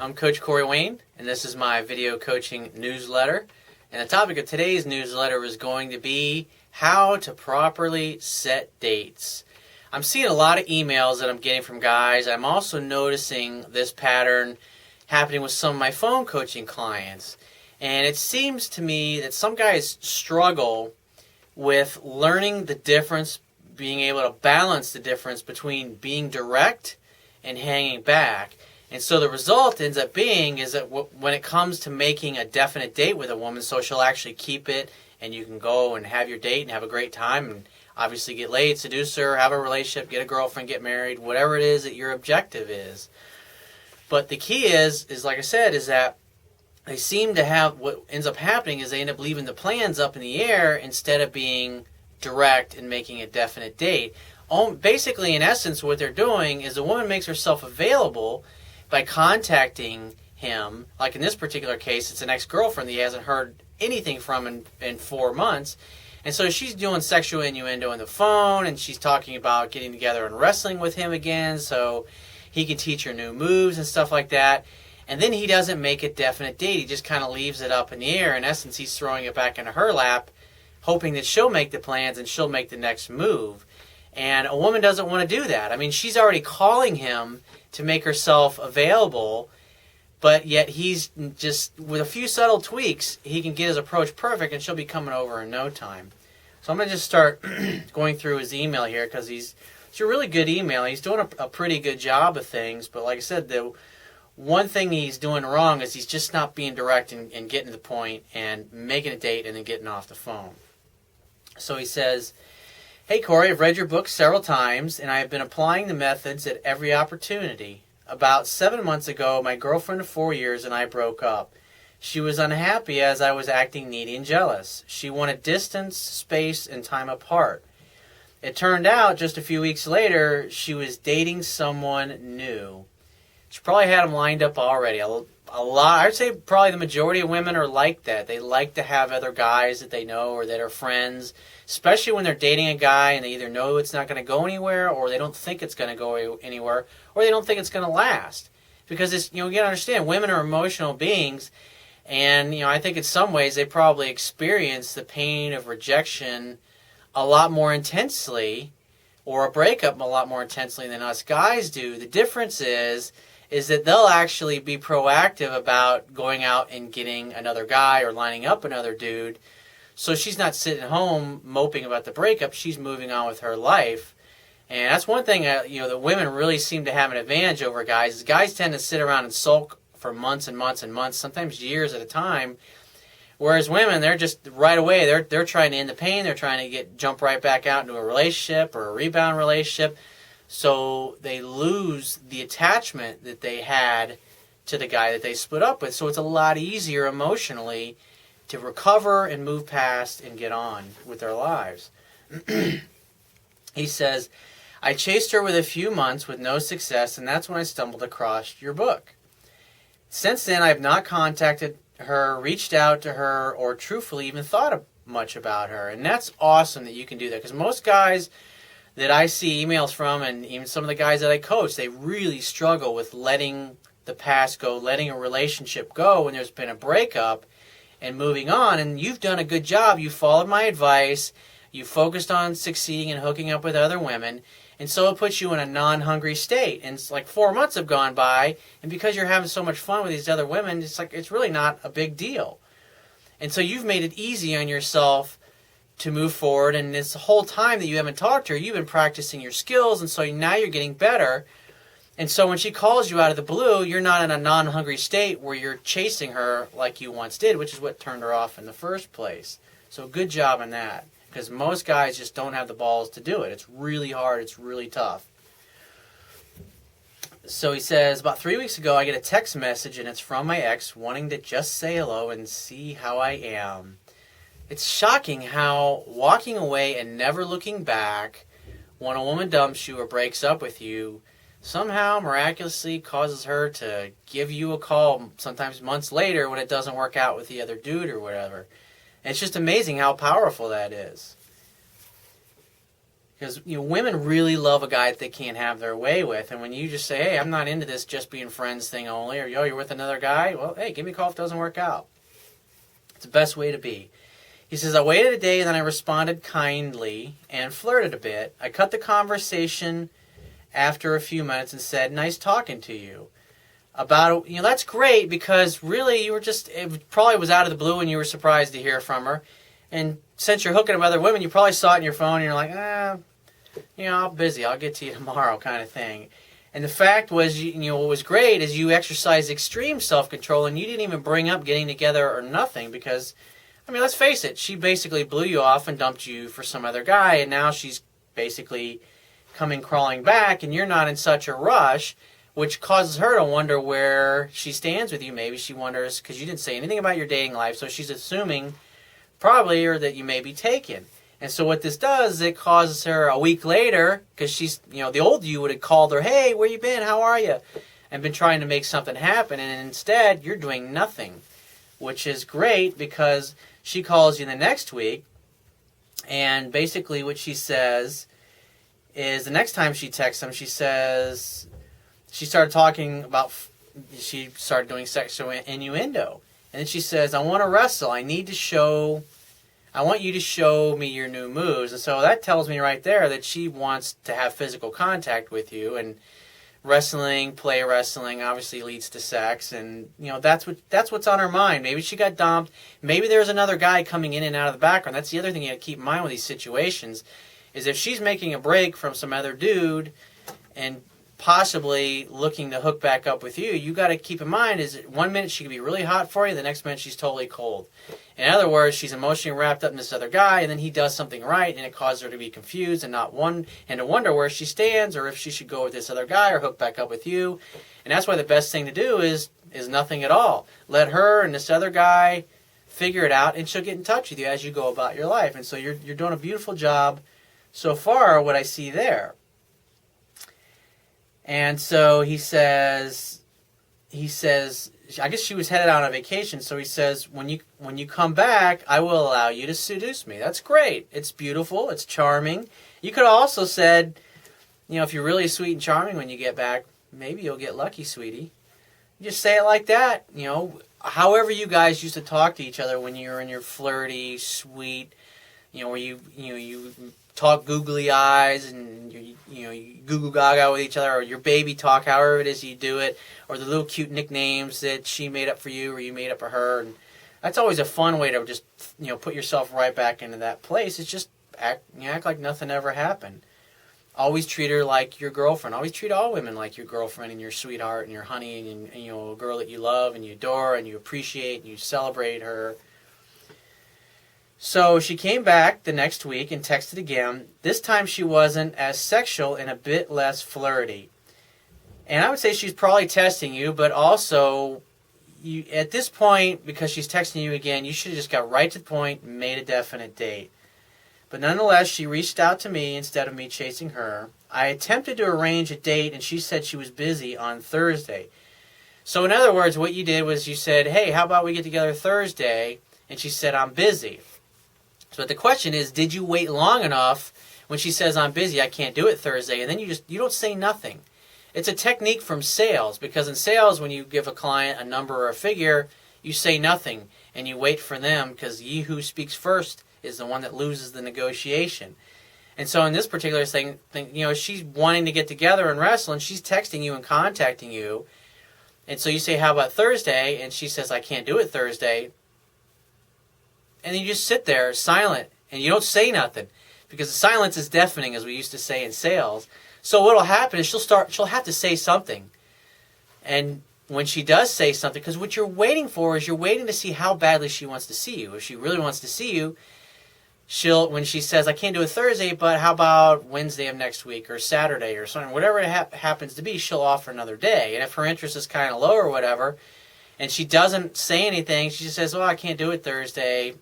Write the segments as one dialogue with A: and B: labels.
A: I'm Coach Corey Wayne, and this is my video coaching newsletter. And the topic of today's newsletter is going to be how to properly set dates. I'm seeing a lot of emails that I'm getting from guys. I'm also noticing this pattern happening with some of my phone coaching clients. And it seems to me that some guys struggle with learning the difference, being able to balance the difference between being direct and hanging back. And so the result ends up being is that when it comes to making a definite date with a woman, so she'll actually keep it, and you can go and have your date and have a great time and obviously get laid, seduce her, have a relationship, get a girlfriend, get married, whatever it is that your objective is. But the key is like I said, is that they seem to have, what ends up happening is they end up leaving the plans up in the air instead of being direct and making a definite date. Basically, in essence, what they're doing is the woman makes herself available by contacting him. Like in this particular case, it's an ex-girlfriend that he hasn't heard anything from in 4 months. And so she's doing sexual innuendo on the phone, and she's talking about getting together and wrestling with him again so he can teach her new moves and stuff like that. And then he doesn't make a definite date. He just kind of leaves it up in the air. In essence, he's throwing it back into her lap, hoping that she'll make the plans and she'll make the next move. And a woman doesn't want to do that. I mean, she's already calling him to make herself available, but yet he's just, with a few subtle tweaks, he can get his approach perfect and she'll be coming over in no time. So I'm going to just start going through his email here because it's a really good email. He's doing a pretty good job of things, but like I said, the one thing he's doing wrong is he's just not being direct and getting to the point and making a date and then getting off the phone. So he says, "Hey Corey, I've read your book several times and I have been applying the methods at every opportunity. About 7 months ago, my girlfriend of 4 years and I broke up. She was unhappy as I was acting needy and jealous. She wanted distance, space, and time apart. It turned out just a few weeks later, she was dating someone new. She probably had him lined up already. A lot, I'd say probably the majority of women are like that. They like to have other guys that they know or that are friends, especially when they're dating a guy and they either know it's not going to go anywhere or they don't think it's going to go anywhere or they don't think it's going to last. Because it's, you got to understand, women are emotional beings, and I think in some ways they probably experience the pain of rejection a lot more intensely, or a breakup a lot more intensely than us guys do. The difference is that they'll actually be proactive about going out and getting another guy or lining up another dude. So she's not sitting home moping about the breakup. She's moving on with her life. And that's one thing, that women really seem to have an advantage over guys. Is guys tend to sit around and sulk for months and months and months, sometimes years at a time. Whereas women, they're just right away, they're trying to end the pain. They're trying to jump right back out into a relationship or a rebound relationship. So they lose the attachment that they had to the guy that they split up with. So it's a lot easier emotionally to recover and move past and get on with their lives. He says, I chased her with a few months with no success, and that's when I stumbled across your book. Since then, I've not contacted her, reached out to her, or truthfully even thought much about her. And that's awesome that you can do that, because most guys that I see emails from, and even some of the guys that I coach, they really struggle with letting the past go, letting a relationship go when there's been a breakup and moving on. And you've done a good job. You followed my advice. You focused on succeeding and hooking up with other women. And so it puts you in a non-hungry state. And it's like 4 months have gone by, and because you're having so much fun with these other women, it's really not a big deal. And so you've made it easy on yourself to move forward, and this whole time that you haven't talked to her, you've been practicing your skills, and so now you're getting better. And so when she calls you out of the blue, you're not in a non-hungry state where you're chasing her like you once did, which is what turned her off in the first place. So good job on that, because most guys just don't have the balls to do it. It's really hard. It's really tough. So he says, about 3 weeks ago, I get a text message, and it's from my ex wanting to just say hello and see how I am. It's shocking how walking away and never looking back when a woman dumps you or breaks up with you somehow miraculously causes her to give you a call sometimes months later when it doesn't work out with the other dude or whatever. And it's just amazing how powerful that is. Because women really love a guy that they can't have their way with. And when you just say, hey, I'm not into this just being friends thing only, or yo, you're with another guy, well, hey, give me a call if it doesn't work out. It's the best way to be. He says, I waited a day and then I responded kindly and flirted a bit. I cut the conversation after a few minutes and said, nice talking to you. That's great, because really it probably was out of the blue and you were surprised to hear from her. And since you're hooking up with other women, you probably saw it in your phone and you're like, I'm busy, I'll get to you tomorrow kind of thing. And the fact was, what was great is you exercised extreme self-control and you didn't even bring up getting together or nothing, because, let's face it, she basically blew you off and dumped you for some other guy, and now she's basically coming crawling back and you're not in such a rush, which causes her to wonder where she stands with you. Maybe she wonders, because you didn't say anything about your dating life, so she's assuming probably or that you may be taken. And so what this does, it causes her a week later, because she's, the old you would have called her, hey, where you been, how are you, and been trying to make something happen, and instead you're doing nothing, which is great, because she calls you the next week, and basically what she says is the next time she texts him, she says she started talking about, she started doing sexual innuendo, and then she says, I want to wrestle, I want you to show me your new moves. And so that tells me right there that she wants to have physical contact with you. And play wrestling obviously leads to sex. And, that's what's on her mind. Maybe she got dumped. Maybe there's another guy coming in and out of the background. That's the other thing you got to keep in mind with these situations, is if she's making a break from some other dude and possibly looking to hook back up with you, you got to keep in mind is 1 minute she can be really hot for you, the next minute she's totally cold. In other words, she's emotionally wrapped up in this other guy, and then he does something right, and it causes her to be confused and to wonder where she stands, or if she should go with this other guy or hook back up with you. And that's why the best thing to do is nothing at all. Let her and this other guy figure it out, and she'll get in touch with you as you go about your life. And so you're doing a beautiful job so far, what I see there. And so he says, I guess she was headed out on vacation, so he says, when you come back, I will allow you to seduce me. That's great. It's beautiful. It's charming. You could have also said, if you're really sweet and charming when you get back, maybe you'll get lucky, sweetie. You just say it like that. However you guys used to talk to each other when you were in your flirty, sweet, where you talk googly eyes and you goo gaga with each other, or your baby talk, however it is you do it, or the little cute nicknames that she made up for you or you made up for her. And that's always a fun way to just put yourself right back into that place. It's just act like nothing ever happened. Always treat her like your girlfriend. Always treat all women like your girlfriend and your sweetheart and your honey and a girl that you love and you adore and you appreciate and you celebrate her. So she came back the next week and texted again. This time she wasn't as sexual and a bit less flirty. And I would say she's probably testing you, but also at this point, because she's texting you again, you should have just got right to the point and made a definite date. But nonetheless, she reached out to me instead of me chasing her. I attempted to arrange a date, and she said she was busy on Thursday. So in other words, what you did was you said, hey, how about we get together Thursday? And she said, I'm busy. So the question is, did you wait long enough when she says, I'm busy, I can't do it Thursday, and then you don't say nothing. It's a technique from sales, because in sales, when you give a client a number or a figure, you say nothing, and you wait for them, because he who speaks first is the one that loses the negotiation. And so in this particular thing, she's wanting to get together and wrestle, and she's texting you and contacting you, and so you say, how about Thursday? And she says, I can't do it Thursday. And then you just sit there silent, and you don't say nothing, because the silence is deafening, as we used to say in sales. So what will happen is she'll have to say something. And when she does say something, because what you're waiting for is you're waiting to see how badly she wants to see you. If she really wants to see you, when she says, I can't do it Thursday, but how about Wednesday of next week or Saturday or something, whatever it happens to be, she'll offer another day. And if her interest is kind of low or whatever, and she doesn't say anything, she just says, I can't do it Thursday.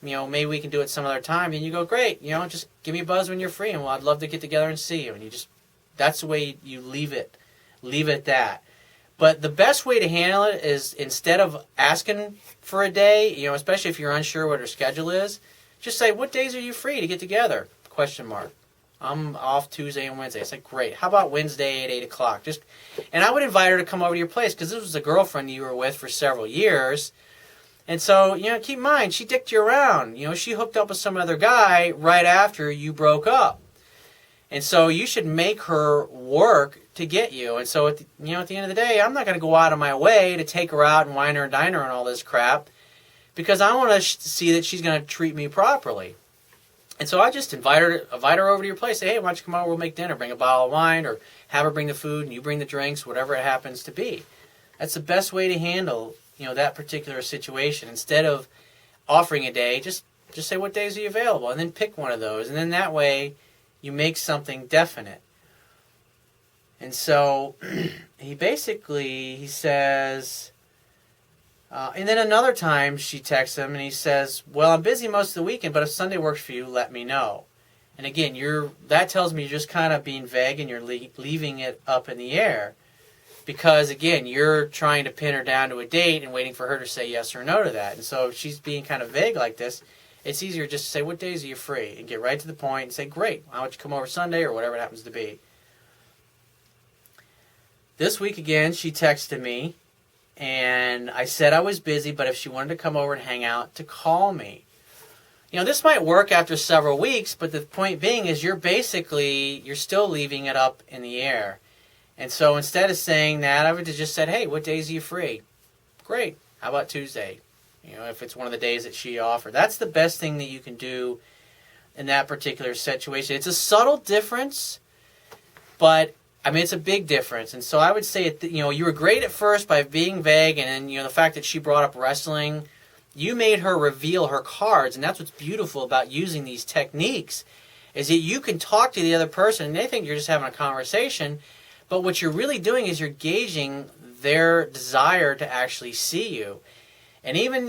A: Maybe we can do it some other time. And you go, great, just give me a buzz when you're free, and I'd love to get together and see you. And that's the way you leave it at that. But the best way to handle it is, instead of asking for a day, especially if you're unsure what her schedule is, just say, what days are you free to get together? ? I'm off Tuesday and Wednesday. It's like, great. How about Wednesday at 8 o'clock? And I would invite her to come over to your place because this was a girlfriend you were with for several years. And so, keep in mind, she dicked you around. She hooked up with some other guy right after you broke up. And so you should make her work to get you. And so, at the end of the day, I'm not going to go out of my way to take her out and wine her and dine her and all this crap because I want to see that she's going to treat me properly. And so I just invite her over to your place. Say, hey, why don't you come over, we'll make dinner. Bring a bottle of wine or have her bring the food and you bring the drinks, whatever it happens to be. That's the best way to handle, that particular situation. Instead of offering a day, just say what days are you available and then pick one of those. And then that way you make something definite. And so he says, and then another time she texts him and he says, well, I'm busy most of the weekend, but if Sunday works for you, let me know. And again, that tells me you're just kind of being vague and you're leaving it up in the air. Because, again, you're trying to pin her down to a date and waiting for her to say yes or no to that. And so if she's being kind of vague like this, it's easier just to say, what days are you free? And get right to the point and say, great, why don't you come over Sunday or whatever it happens to be. This week, again, she texted me. And I said I was busy, but if she wanted to come over and hang out, to call me. This might work after several weeks, but the point being is you're still leaving it up in the air. And so instead of saying that, I would have just said, hey, what days are you free? Great. How about Tuesday? If it's one of the days that she offered. That's the best thing that you can do in that particular situation. It's a subtle difference, but it's a big difference. And so I would say, you were great at first by being vague, and then, the fact that she brought up wrestling, you made her reveal her cards, and that's what's beautiful about using these techniques, is that you can talk to the other person, and they think you're just having a conversation, but what you're really doing is you're gauging their desire to actually see you. And even,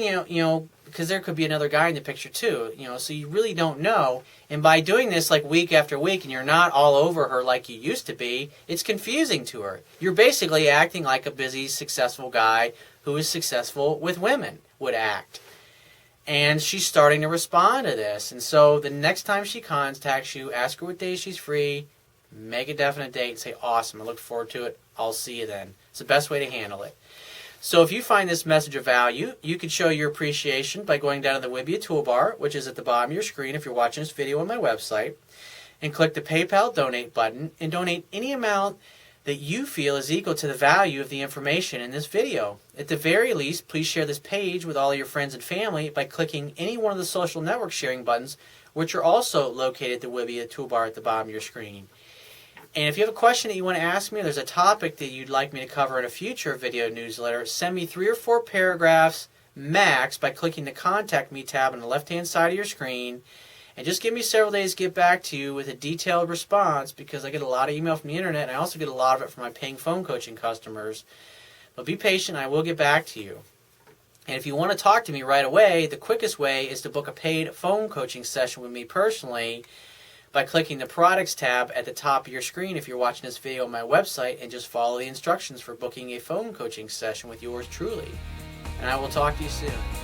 A: because there could be another guy in the picture too, so you really don't know. And by doing this like week after week and you're not all over her like you used to be, it's confusing to her. You're basically acting like a busy, successful guy who is successful with women would act. And she's starting to respond to this. And so the next time she contacts you, ask her what days she's free, make a definite date, and say, awesome, I look forward to it, I'll see you then. It's the best way to handle it. So if you find this message of value, you can show your appreciation by going down to the Wibbia toolbar, which is at the bottom of your screen if you're watching this video on my website, and click the PayPal donate button and donate any amount that you feel is equal to the value of the information in this video. At the very least, please share this page with all of your friends and family by clicking any one of the social network sharing buttons, which are also located at the Wibbia toolbar at the bottom of your screen. And if you have a question that you want to ask me, or there's a topic that you'd like me to cover in a future video newsletter, send me 3 or 4 paragraphs max by clicking the Contact Me tab on the left-hand side of your screen. And just give me several days to get back to you with a detailed response, because I get a lot of email from the internet, and I also get a lot of it from my paying phone coaching customers. But be patient, I will get back to you. And if you want to talk to me right away, the quickest way is to book a paid phone coaching session with me personally by clicking the Products tab at the top of your screen if you're watching this video on my website, and just follow the instructions for booking a phone coaching session with yours truly. And I will talk to you soon.